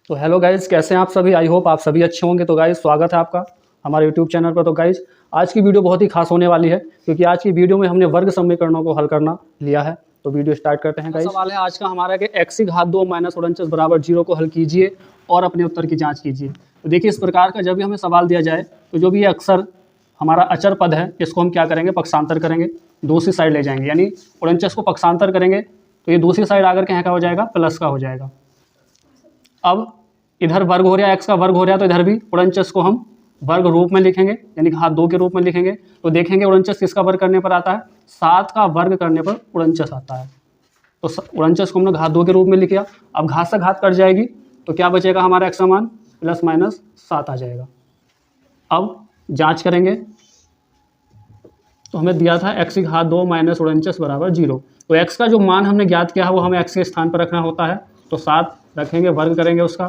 तो hello guys, कैसे हैं आप सभी। आई होप आप सभी अच्छे होंगे। तो गाइज़ स्वागत है आपका हमारे यूट्यूब चैनल पर। तो गाइज़ आज की वीडियो बहुत ही खास होने वाली है, क्योंकि आज की वीडियो में हमने वर्ग समीकरणों को हल करना लिया है। तो वीडियो स्टार्ट करते हैं गाइज़। सवाल है आज का हमारा कि x की घात 2 माइनस 49 बराबर 0 को हल कीजिए और अपने उत्तर की जाँच कीजिए। तो देखिए, इस प्रकार का जब भी हमें सवाल दिया जाए तो जो भी ये अक्सर हमारा अचर पद है, इसको हम क्या करेंगे, पक्षांतर करेंगे, दूसरी साइड ले जाएंगे। यानी 49 को पक्षांतर करेंगे तो ये दूसरी साइड आकर के यहाँ का हो जाएगा, प्लस का हो जाएगा। अब इधर वर्ग हो रहा है, x का वर्ग हो रहा है, तो इधर भी 49 को हम वर्ग रूप में लिखेंगे, यानी घात 2 के रूप में लिखेंगे। तो देखेंगे 49 किसका वर्ग करने पर आता है, 7 का वर्ग करने पर 49 आता है। तो 49 को हमने घात 2 के रूप में लिख लिया। अब घात से घात कट जाएगी तो क्या बचेगा, हमारा x का मान प्लस माइनस 7 आ जाएगा। अब जाँच करेंगे तो हमें दिया था x की घात 2 माइनस 49 बराबर 0। तो x का जो मान हमने ज्ञात किया है वो हमें x के स्थान पर रखना होता है। तो 7 रखेंगे, वर्ग करेंगे उसका,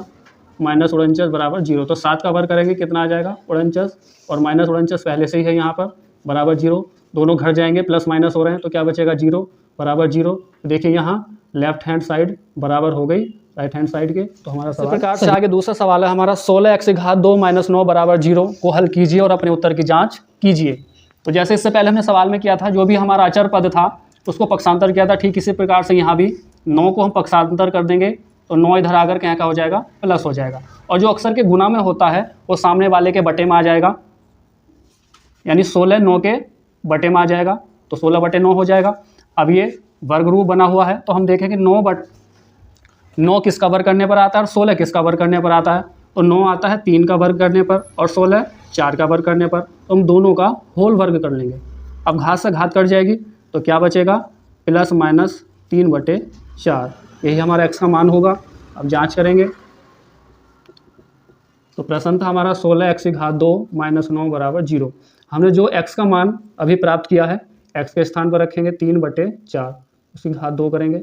माइनस 49 बराबर 0। तो 7 का वर्ग करेंगे, कितना आ जाएगा 49, और माइनस 49 पहले से ही है यहाँ पर, बराबर 0। दोनों घर जाएंगे, प्लस माइनस हो रहे हैं, तो क्या बचेगा 0 बराबर 0। देखिए यहाँ लेफ्ट हैंड साइड बराबर हो गई राइट हैंड साइड के। तो हमारा इस प्रकार से आगे दूसरा सवाल है हमारा, 16x की घात 2 माइनस 9 बराबर 0 को हल कीजिए और अपने उत्तर की जाँच कीजिए। तो जैसे इससे पहले हमने सवाल में किया था, जो भी हमारा अचर पद था उसको पक्षांतर किया था, ठीक इसी प्रकार से यहाँ भी 9 को हम पक्षांतर कर देंगे तो 9 इधर आकर के यहाँ का हो जाएगा, प्लस हो जाएगा। और जो अक्सर के गुना में होता है वो सामने वाले के बटे में आ जाएगा, यानी 16 9 के बटे में आ जाएगा, तो 16 बटे 9 हो जाएगा। अब ये वर्ग रूप बना हुआ है, तो हम देखेंगे 9 किसका वर्ग करने पर आता है और 16 किसका वर्ग करने पर आता है। तो 9 आता है 3 का वर्ग करने पर और 16 4 का वर्ग करने पर, तो हम दोनों का होल वर्ग कर लेंगे। अब घात से घात कट जाएगी तो क्या बचेगा, प्लस माइनस 3 बटे 4, यही हमारा x का मान होगा। अब जांच करेंगे तो प्रश्न था हमारा 16x की घात 2 माइनस 9 बराबर 0। हमने जो x का मान अभी प्राप्त किया है, x के स्थान पर रखेंगे 3 बटे 4, उसकी घात 2 करेंगे,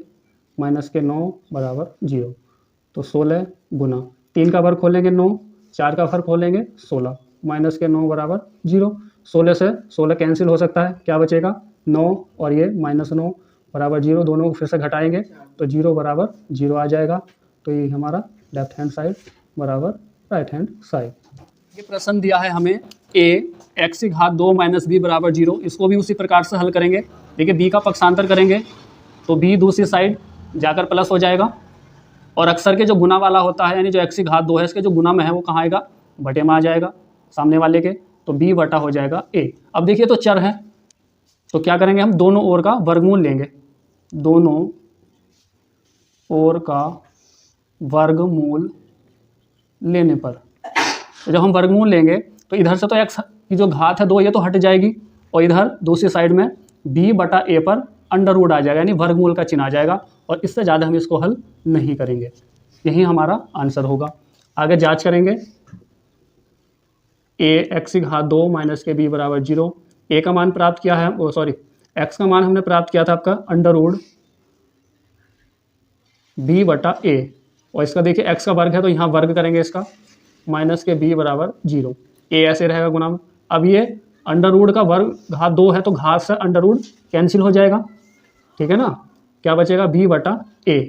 माइनस के 9 बराबर 0। तो 16 गुना 3 का वर्ग खोलेंगे 9, 4 का वर्ग खोलेंगे 16, माइनस के 9 बराबर 0। 16 से 16 कैंसिल हो सकता है, क्या बचेगा 9 और ये माइनस 9 बराबर 0, दोनों को फिर से घटाएंगे तो 0 बराबर 0 आ जाएगा। तो ये हमारा लेफ्ट हैंड साइड बराबर राइट हैंड साइड। ये प्रश्न दिया है हमें x की घात 2 माइनस b बराबर 0, इसको भी उसी प्रकार से हल करेंगे। देखिए b का पक्षांतर करेंगे तो b दूसरी साइड जाकर प्लस हो जाएगा, और अक्सर के जो गुना वाला होता है, यानी जो x की घात 2 है, इसके जो गुना में है वो कहाँ आएगा, बटे में आ जाएगा सामने वाले के, तो b बटा हो जाएगा a। अब देखिए तो चर है तो क्या करेंगे, हम दोनों ओर का वर्गमूल लेंगे, दोनों ओर का वर्गमूल लेने पर, तो जब हम वर्गमूल लेंगे तो इधर से तो x की जो घात है 2 ये तो हट जाएगी, और इधर दूसरी साइड में b बटा a पर अंडर रूट आ जाएगा, यानी वर्गमूल का चिन्ह आ जाएगा, और इससे ज़्यादा हम इसको हल नहीं करेंगे। यही हमारा आंसर होगा। आगे जांच करेंगे, x की घात 2 माइनस के b बराबर 0। a का मान प्राप्त किया है, x का मान हमने प्राप्त किया था आपका अंडर रूट b बटा a, और इसका देखिए x का वर्ग है तो यहाँ वर्ग करेंगे इसका, माइनस के b बराबर 0, a ऐसे रहेगा गुना में। अब ये अंडर रूट का वर्ग घात 2 है तो घात से अंडर रूट कैंसिल हो जाएगा, ठीक है ना। क्या बचेगा b बटा a,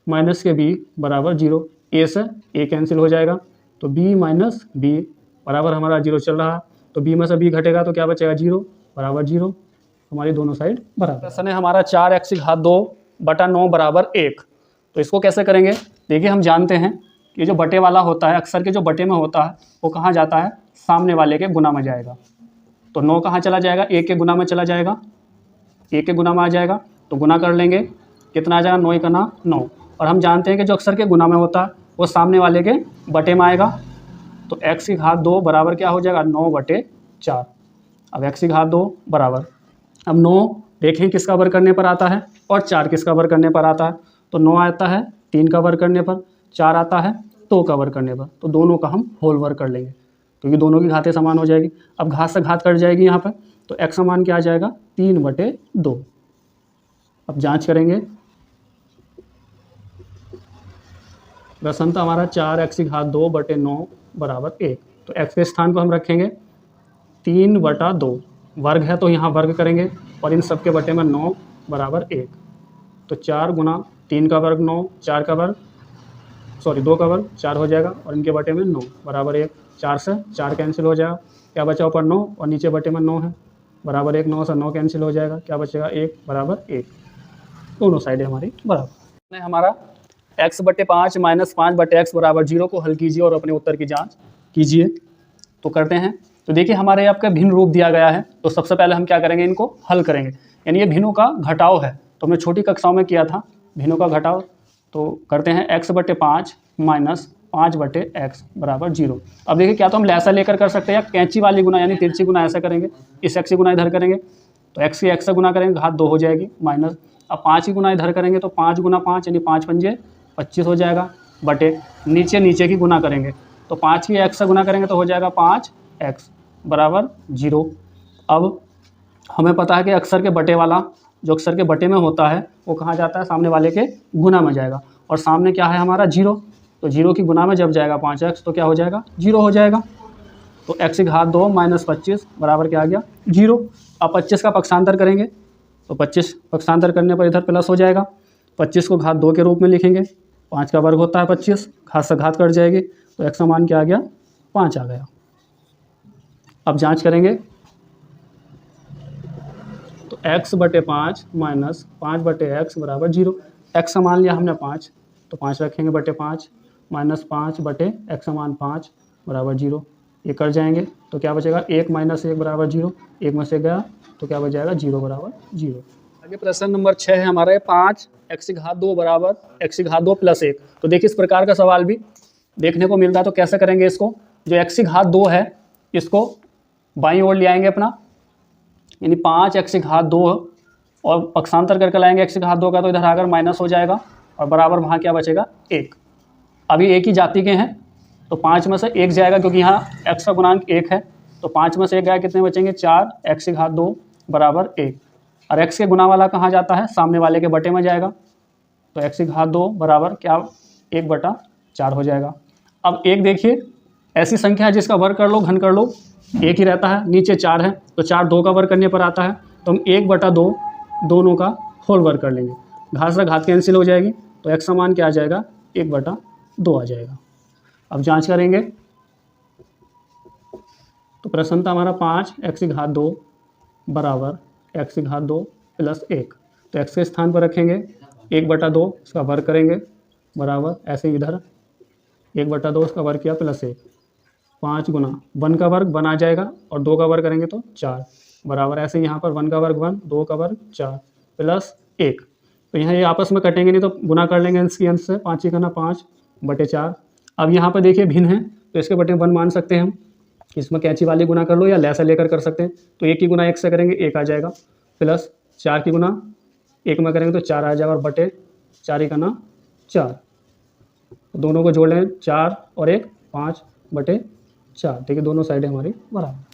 माइनस के b बराबर 0, a से a कैंसिल हो जाएगा, तो b माइनस b बराबर हमारा 0 चल रहा है, तो b में से b घटेगा तो क्या बचेगा 0 बराबर 0, हमारी दोनों साइड बराबर। प्रश्न है हमारा 4x की घात 2 बटा 9 बराबर 1। तो इसको कैसे करेंगे, देखिए हम जानते हैं कि जो बटे वाला होता है, अक्सर के जो बटे में होता है वो कहाँ जाता है, सामने वाले के गुना में जाएगा। तो 9 कहाँ चला जाएगा, 1 के गुना में चला जाएगा, 1 के गुना में आ जाएगा, तो गुना कर लेंगे, कितना आ जाएगा 9 1 9। और हम जानते हैं कि जो अक्सर के गुना में होता है वो सामने वाले के बटे में आएगा, तो x की घात 2 बराबर क्या हो जाएगा 9 बटे 4। अब x की घात 2 बराबर, अब 9 देखें किसका वर्ग करने पर आता है और 4 किसका वर्ग करने पर आता है। तो 9 आता है 3 का वर्ग करने पर, 4 आता है 2 का वर्ग करने पर, तो दोनों का हम होल वर्ग कर लेंगे क्योंकि दोनों की घातें समान हो जाएगी। अब घात से घात कट जाएगी यहाँ पर, तो x का मान क्या आ जाएगा 3 बटे 2। अब जांच करेंगे, प्रश्न था हमारा 4x की घात 2 बटे 9 बराबर 1। तो x के स्थान पर हम रखेंगे 3 बटा 2, वर्ग है तो यहाँ वर्ग करेंगे, और इन सब के बटे में 9 बराबर 1, तो 4 गुना 3 का वर्ग 9, 4 का वर्ग सॉरी 2 का वर्ग 4 हो जाएगा और इनके बटे में 9 बराबर 1। 4 से 4 कैंसिल हो जाएगा, क्या बचा ऊपर 9 और नीचे बटे में 9 है बराबर 1। 9 से 9 कैंसिल हो जाएगा, क्या बचेगा 1 बराबर 1। दोनों साइडें हमारी बराबर। हमारा x बटे 5 माइनस 5 बटे x बराबर 0 को हल कीजिए और अपने उत्तर की जांच कीजिए। तो करते हैं। तो देखिए हमारे आपका भिन्न रूप दिया गया है, तो सबसे पहले हम क्या करेंगे, इनको हल करेंगे। यानी ये भिन्नों का घटाव है, तो हमने छोटी कक्षाओं में किया था भिन्नों का घटाव। तो करते हैं x बटे 5 माइनस 5 बटे x बराबर 0। अब देखिए क्या तो हम ऐसा लेकर कर सकते हैं या कैंची वाली गुना यानी तिरछी गुना ऐसा करेंगे, इस x की गुना इधर करेंगे तो x की x से गुना करेंगे घात 2 हो जाएगी माइनस, अब 5 की गुना इधर करेंगे तो 5 गुना 5 यानी 5 पंजे 25 हो जाएगा बटे नीचे की गुना करेंगे तो 5 की x से गुना करेंगे तो हो जाएगा 5x बराबर 0। अब हमें पता है कि अक्सर के बटे वाला जो अक्सर के बटे में होता है वो कहाँ जाता है, सामने वाले के गुना में जाएगा और सामने क्या है हमारा 0, तो 0 की गुना में जब जाएगा 5x तो क्या हो जाएगा 0 हो जाएगा। तो x की घात 2 माइनस 25 बराबर क्या आ गया 0। अब 25 का पक्षांतर करेंगे तो 25 पक्षांतर करने पर इधर प्लस हो जाएगा, 25 को घात 2 के रूप में लिखेंगे, 5 का वर्ग होता है 25, घात से घात कट जाएगी तो x का मान क्या आ गया 5 आ गया। अब जांच करेंगे तो x बटे 5 माइनस 5 बटे x बराबर 0। x का मान लिया हमने 5 तो 5 रखेंगे बटे 5 माइनस 5 बटे x का मान 5 बराबर 0। ये कर जाएंगे तो क्या बचेगा 1 माइनस 1 बराबर 0, 1 में से गया तो क्या बच जाएगा 0 बराबर 0। आगे प्रश्न नंबर 6 है हमारे 5 x की घात 2 बराबर x की घात 2 प्लस 1। तो देखिए इस प्रकार का सवाल भी देखने को मिल रहा है, तो कैसे करेंगे इसको, जो x की घात 2 है इसको बाईं ओर ले आएंगे अपना, यानी 5 x की घात 2 और पक्षांतर करके लाएंगे x की घात 2 का तो इधर आकर माइनस हो जाएगा और बराबर वहाँ क्या बचेगा 1। अभी एक ही जाति के हैं तो 5 में से 1 जाएगा क्योंकि यहाँ x का गुणांक 1 है, तो 5 में से 1 गया कितने बचेंगे 4 x की घात 2 बराबर 1 और x के गुना वाला कहाँ जाता है, सामने वाले के बटे में जाएगा तो x की घात 2 बराबर क्या 1 बटा 4 हो जाएगा। अब एक देखिए ऐसी संख्या है जिसका वर्ग कर लो घन कर लो एक ही रहता है, नीचे 4 है तो 4 2 का वर्ग करने पर आता है तो हम 1 बटा 2 दोनों का होल वर्ग कर लेंगे, घात से घात कैंसिल हो जाएगी तो x का मान क्या आ जाएगा 1 बटा 2 आ जाएगा। अब जांच करेंगे तो प्रश्न था हमारा 5 x की घात 2 बराबर x की घात 2 प्लस 1, तो x के स्थान पर रखेंगे 1 बटा 2 इसका वर्ग करेंगे बराबर ऐसे इधर 1 बटा 2 इसका वर्ग किया प्लस 1, 5 गुना 1 का वर्ग 1 आ जाएगा और 2 का वर्ग करेंगे तो 4 बराबर ऐसे यहाँ पर 1 का वर्ग 1 2 का वर्ग 4 प्लस 1, तो यहाँ ये आपस में कटेंगे नहीं तो गुना कर लेंगे अंश की अंश से, 5 ही करना 5 बटे 4। अब यहाँ पर देखिए भिन्न है तो इसके बटे 1 मान सकते हैं हम, इसमें कैंची वाली गुना कर लो या लैसा लेकर कर सकते हैं, तो 1 की गुना 1 से करेंगे 1 आ जाएगा प्लस 4 की गुना 1 में करेंगे तो 4 आ जाएगा और बटे 4 ही करना 4, दोनों को जोड़ लें 4 और 1 5 बटे 4, देखिए दोनों साइडें हमारी बराबर।